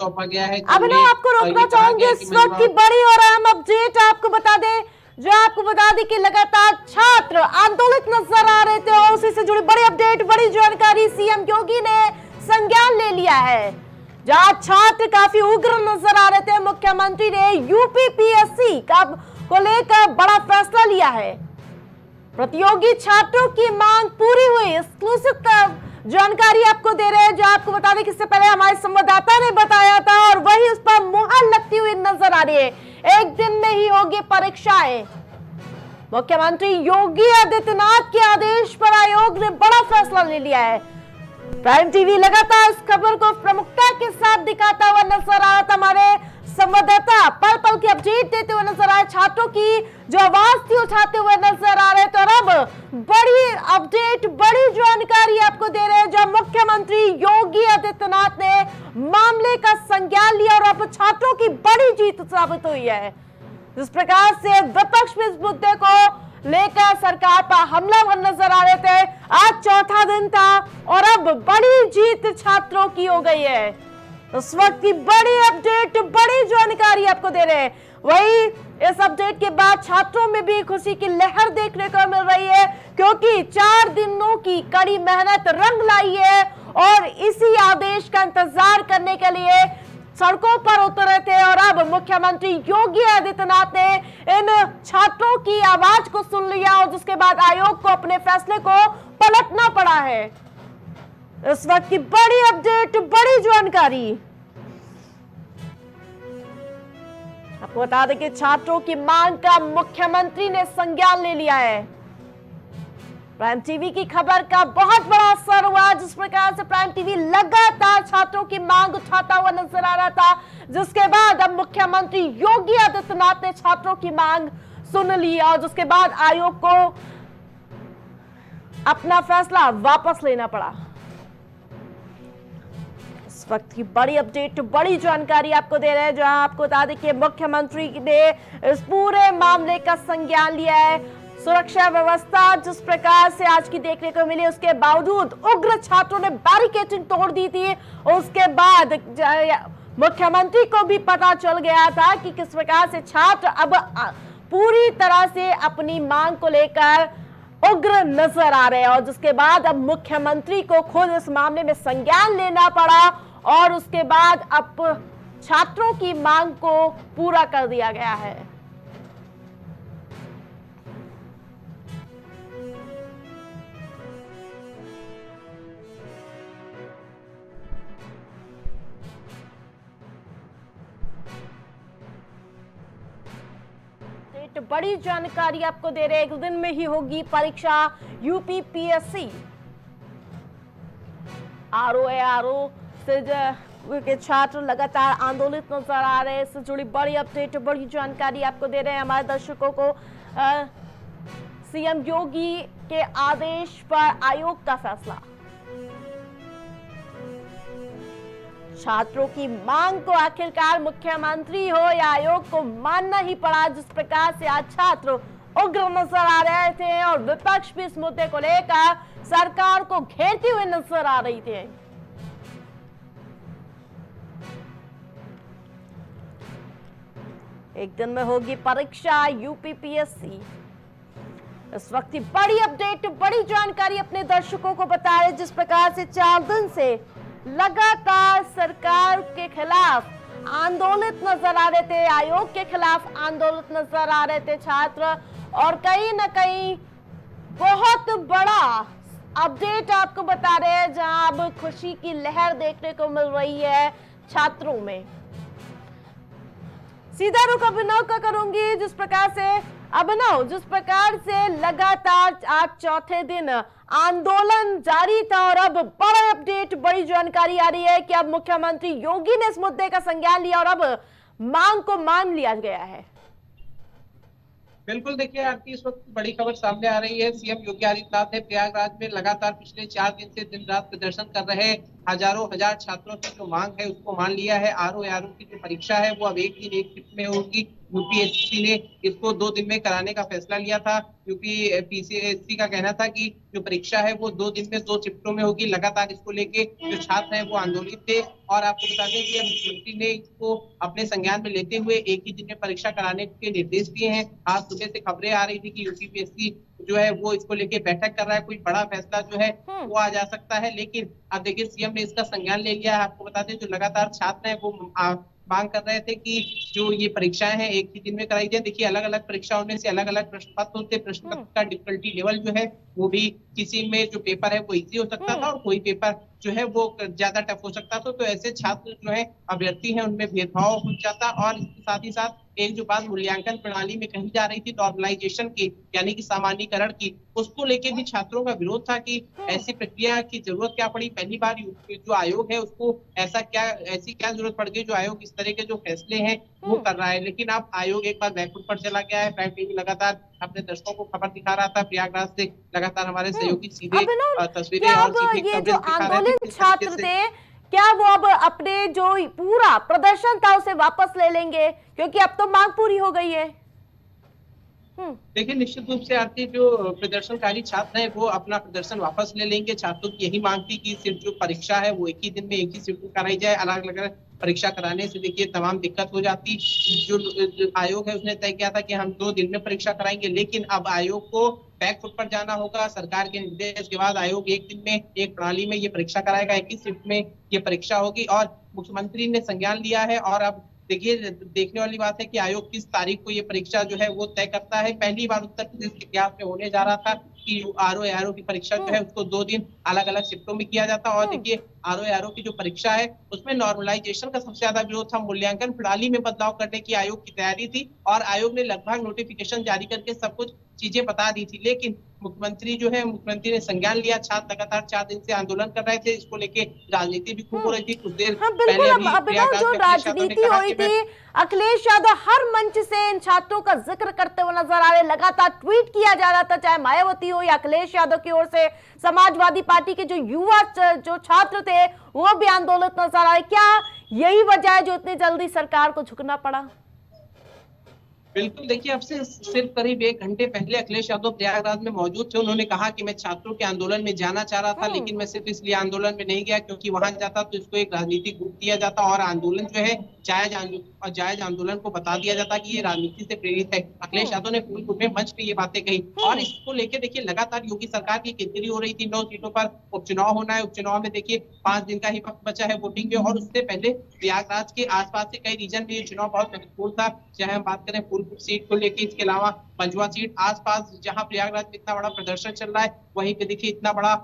सौंपा गया है कि अभिनव, उन्हें आपको रोकना ये कहा चाहूंगी, गया है कि इस वक्त की बड़ी और अहम अपडेट आपको बता दें कि लगातार छात्र आंदोलित नजर आ रहे थे और उसी से जुड़ी बड़ी अपडेट, बड़ी जानकारी सीएम योगी ने संज्ञान ले लिया है। जहां छात्र काफी उग्र नजर आ रहे थे, मुख्यमंत्री ने यूपीपीएससी को लेकर बड़ा फैसला लिया है। प्रतियोगी छात्रों की मांग पूरी हुई, एक्सक्लूसिव जानकारी आपको दे रहे हैं, जो आपको बता दें कि इससे पहले हमारे संवाददाता ने बताया था और वही उस पर मुहर लगती हुई नजर आ रही है। एक दिन में ही होगी परीक्षाएं। मुख्यमंत्री योगी आदित्यनाथ के आदेश पर आयोग ने बड़ा फैसला ले लिया है। प्राइम टीवी लगातार इस खबर को प्रमुखता के साथ दिखाता हुआ नजर आ रहा था। हमारे संवाददाता पल पल की अपडेट देते हुए नजर आए, छात्रों की जो आवाज थी उठाते हुए नजर आ रहे थे। और अब बड़ी अपडेट, बड़ी जानकारी आपको दे रहे हैं, जब मुख्यमंत्री योगी आदित्यनाथ ने मामले का संज्ञान लिया और अब छात्रों की बड़ी जीत साबित हुई है। जिस प्रकार से विपक्ष में इस मुद्दे को लेकर सरकार पर हमलावर नजर आ रहे थे, आज चौथा दिन था और अब बड़ी जीत छात्रों की हो गई है। उस वक्त की बड़ी अपडेट, बड़ी जानकारी आपको दे रहे हैं। वही इस अपडेट के बाद छात्रों में भी खुशी की लहर देखने को मिल रही है, क्योंकि 4 दिनों की कड़ी मेहनत रंग लाई है और इसी आदेश का इंतजार करने के लिए सड़कों पर उतरे थे। और अब मुख्यमंत्री योगी आदित्यनाथ ने इन छात्रों की आवाज को सुन लिया और जिसके बाद आयोग को अपने फैसले को पलटना पड़ा है। इस वक्त की बड़ी अपडेट, बड़ी जानकारी आपको बता दें कि छात्रों की मांग का मुख्यमंत्री ने संज्ञान ले लिया है। प्राइम टीवी की खबर का बहुत बड़ा असर हुआ, जिस प्रकार से प्राइम टीवी लगातार छात्रों की मांग उठाता हुआ नजर आ रहा था, जिसके बाद अब मुख्यमंत्री योगी आदित्यनाथ ने छात्रों की मांग सुन ली और जिसके बाद आयोग को अपना फैसला वापस लेना पड़ा। इस वक्त की बड़ी अपडेट, बड़ी जानकारी आपको दे रहे हैं, जहां आपको बता दें कि मुख्यमंत्री ने इस पूरे मामले का संज्ञान लिया है। सुरक्षा व्यवस्था जिस प्रकार से आज की देखने को मिली, उसके बावजूद उग्र छात्रों ने बैरिकेडिंग तोड़ दी थी। उसके बाद मुख्यमंत्री को भी पता चल गया था कि किस प्रकार से छात्र अब पूरी तरह से अपनी मांग को लेकर उग्र नजर आ रहे हैं और जिसके बाद अब मुख्यमंत्री को खुद इस मामले में संज्ञान लेना पड़ा और उसके बाद अब छात्रों की मांग को पूरा कर दिया गया है। बड़ी जानकारी आपको दे रहे हैं, 1 दिन में ही होगी परीक्षा। यूपीपीएससी आरओ से के छात्र लगातार आंदोलित नजर आ रहे हैं। इससे जुड़ी बड़ी अपडेट, बड़ी जानकारी आपको दे रहे हैं हमारे दर्शकों को। सीएम योगी के आदेश पर आयोग का फैसला, छात्रों की मांग को आखिरकार मुख्यमंत्री हो या आयोग को मानना ही पड़ा। जिस प्रकार से आज छात्र उग्र नजर आ रहे थे और विपक्ष भी इस मुद्दे को लेकर सरकार को घेरती हुई नजर आ रही थी। एक दिन में होगी परीक्षा यूपीपीएससी। इस वक्त की बड़ी अपडेट, बड़ी जानकारी अपने दर्शकों को बता रहे, जिस प्रकार से 4 दिन से लगातार सरकार के खिलाफ आंदोलित नजर आ रहे थे, आयोग के खिलाफ आंदोलित नजर आ रहे थे छात्र, और कहीं ना कहीं बहुत बड़ा अपडेट आपको बता रहे हैं, जहां अब खुशी की लहर देखने को मिल रही है छात्रों में। सीधा रुख अभिनव का करूंगी, जिस प्रकार से लगातार आज चौथे दिन आंदोलन जारी था और अब बड़ा अपडेट, बड़ी जानकारी आ रही है कि अब मुख्यमंत्री योगी ने इस मुद्दे का संज्ञान लिया और अब मांग को मान लिया गया है। बिल्कुल, देखिए आपकी इस वक्त बड़ी खबर सामने आ रही है। सीएम योगी आदित्यनाथ ने प्रयागराज में लगातार पिछले 4 दिन से दिन रात प्रदर्शन कर रहे हजार छात्रों की जो मांग है उसको मान लिया है। आरओ की जो परीक्षा है वो अब एक दिन एक शिफ्ट में होगी। यूपीएससी ने इसको 2 दिन में कराने का फैसला लिया था, क्योंकि पीसीएससी का कहना था कि जो परीक्षा है वो 2 दिन में 2 शिफ्टों में होगी। लगातार इसको लेके जो छात्र हैं वो आंदोलित थे, और आपको बता दें कि मुख्यमंत्री ने इसको अपने संज्ञान में लेते हुए एक ही दिन में परीक्षा कराने के निर्देश दिए हैं। आज सुबह से खबरें आ रही थी कि यूपीएससी जो है वो इसको लेके बैठक कर रहा है, कोई बड़ा फैसला जो है वो आ जा सकता है। लेकिन अब देखिए सीएम ने इसका संज्ञान ले लिया है। आपको बता दें जो लगातार छात्र हैं वो मांग कर रहे थे कि जो ये परीक्षाएं हैं एक ही दिन में कराई जाए। देखिए अलग अलग परीक्षाओं में से अलग अलग प्रश्न पत्र होते हैं। प्रश्न पत्र का डिफिकल्टी लेवल जो है वो भी, किसी में जो पेपर है वो इजी हो सकता था और कोई पेपर जो है वो ज्यादा टफ हो सकता था। तो ऐसे छात्र जो है अभ्यर्थी हैं उनमें भेदभाव हो जाता। और इसके साथ ही साथ एक जो बात मूल्यांकन प्रणाली में कही जा रही थी नॉर्मलाइजेशन की, यानी कि सामान्यीकरण की, उसको लेके भी छात्रों का विरोध था कि ऐसी प्रक्रिया की जरूरत क्या पड़ी। पहली बार जो आयोग है उसको ऐसी क्या जरूरत पड़ गई जो आयोग इस तरह के जो फैसले हैं वो कर रहा है। लेकिन अब आयोग एक बार बैकफुट पर चला गया है। प्राइम टीवी लगातार अपने दर्शकों को खबर दिखा रहा था, प्रयागराज से लगातार हमारे सहयोगी सीधे तस्वीरें और सीधी ये जो कवरेज दिखा रहे थे। आंदोलन छात्र थे, क्या वो अब अपने जो पूरा प्रदर्शन था उसे वापस ले लेंगे, क्योंकि अब तो मांग पूरी हो गई है? देखिए निश्चित रूप से आरती जो प्रदर्शनकारी छात्र हैं वो अपना प्रदर्शन वापस ले लेंगे। छात्रों की यही मांग थी कि सिर्फ जो परीक्षा है वो एक ही दिन में एक ही शिफ्ट में कराई जाए। अलग अलग परीक्षा कराने से देखिए तमाम दिक्कत हो जाती। जो आयोग है उसने तय किया था कि हम 2 दिन में परीक्षा कराएंगे, लेकिन अब आयोग को बैकफुट पर जाना होगा। सरकार के निर्देश के बाद आयोग एक दिन में एक प्रणाली में ये परीक्षा कराएगा, एक ही शिफ्ट में ये परीक्षा होगी। और मुख्यमंत्री ने संज्ञान लिया है। और अब देखिए देखने वाली बात है कि आयोग किस तारीख को ये परीक्षा जो है वो तय करता है। पहली बार उत्तर प्रदेश के इतिहास में होने जा रहा था कि आरओ की परीक्षा जो है उसको 2 दिन अलग अलग शिफ्टों में किया जाता। और देखिए आरओ की जो परीक्षा है उसमें नॉर्मलाइजेशन का सबसे ज्यादा विरोध था। मूल्यांकन प्रणाली में बदलाव करने की आयोग की तैयारी थी और आयोग ने लगभग नोटिफिकेशन जारी करके सब कुछ चीजें बता दी थी। लेकिन मुख्यमंत्री ने संज्ञान लिया। छात्र लगातार 4 दिन से आंदोलन कर रहे थे। इसको लेके राजनीति भी खूब हो रही थी। कुछ देर पहले अभी प्रयागराज जो में अखिलेश यादव ने राजनीति कहा हुई कि मैं थी, अखिलेश यादव हर मंच से इन छात्रों का जिक्र करते हुए नजर आ रहे, लगातार ट्वीट किया जा रहा था, चाहे मायावती हो या अखिलेश यादव की ओर से। समाजवादी पार्टी के जो युवा जो छात्र थे वो भी आंदोलित नजर आ रहे। क्या यही वजह है जो इतनी जल्दी सरकार को झुकना पड़ा? बिल्कुल, देखिए अब से सिर्फ करीब 1 घंटे पहले अखिलेश यादव प्रयागराज में मौजूद थे। उन्होंने कहा कि मैं छात्रों के आंदोलन में जाना चाह रहा था, लेकिन मैं सिर्फ इसलिए आंदोलन में नहीं गया क्योंकि वहां जाता तो इसको एक राजनीतिक रूप दिया जाता और आंदोलन जो है जायज आंदोलन को बता दिया जाता कि ये राजनीति से प्रेरित है। अखिलेश यादव ने फूलपुर में मंच पे ये बातें कही। और इसको लेकर देखिए लगातार योगी सरकार की किरकिरी हो रही थी। 9 सीटों पर उपचुनाव होना है। उपचुनाव में देखिए 5 दिन का ही वक्त बचा है वोटिंग में। और उससे पहले प्रयागराज के आसपास के कई रीजन में ये चुनाव बहुत महत्वपूर्ण था। चाहे हम बात करें फूलपुर सीट को लेकर, इसके अलावा पंजवा सीट, आसपास जहां प्रयागराज में इतना बड़ा प्रदर्शन चल रहा है वहीं पे देखिए इतना बड़ा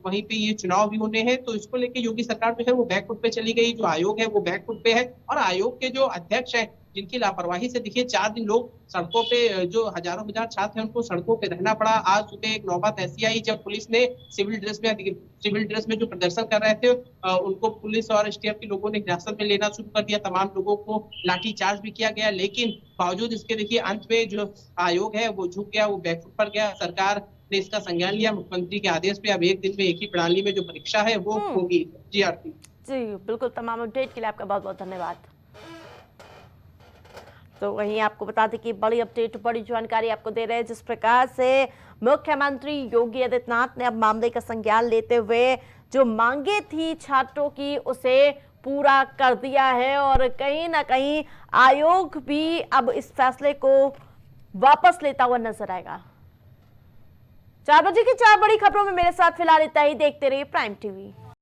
वहीं पे ये चुनाव भी होने हैं। तो इसको लेके योगी सरकार जो है वो बैकफुट पे चली गई। जो आयोग है वो बैकफुट पे है। और आयोग के जो अध्यक्ष है जिनकी लापरवाही से देखिए 4 दिन लोग सड़कों पे, जो हजारों हजार छात्र हैं उनको सड़कों पे रहना पड़ा। आज सुबह एक नौबत ऐसी आई जब पुलिस ने सिविल ड्रेस में जो प्रदर्शन कर रहे थे उनको पुलिस और एसटीएफ के लोगों ने हिरासत में लेना शुरू कर दिया। तमाम लोगों को लाठीचार्ज भी किया गया। लेकिन बावजूद इसके देखिए अंत में जो आयोग है वो झुक गया, वो बैकफुट पर गया। सरकार ने इसका संज्ञान लिया। मुख्यमंत्री के आदेश पे अब एक दिन में एक ही प्रणाली में जो परीक्षा है वो होगी। जी आरती जी बिल्कुल, तमाम अपडेट के लिए आपका बहुत बहुत धन्यवाद। तो वहीं आपको बता दें कि बड़ी अपडेट, बड़ी जानकारी आपको दे रहे हैं। जिस प्रकार से मुख्यमंत्री योगी आदित्यनाथ ने अब मामले का संज्ञान लेते हुए जो मांगे थी छात्रों की उसे पूरा कर दिया है और कहीं ना कहीं आयोग भी अब इस फैसले को वापस लेता हुआ नजर आएगा। 4 बजे की 4 बड़ी खबरों में मेरे साथ फिलहाल इतना ही। देखते रहिए प्राइम टीवी।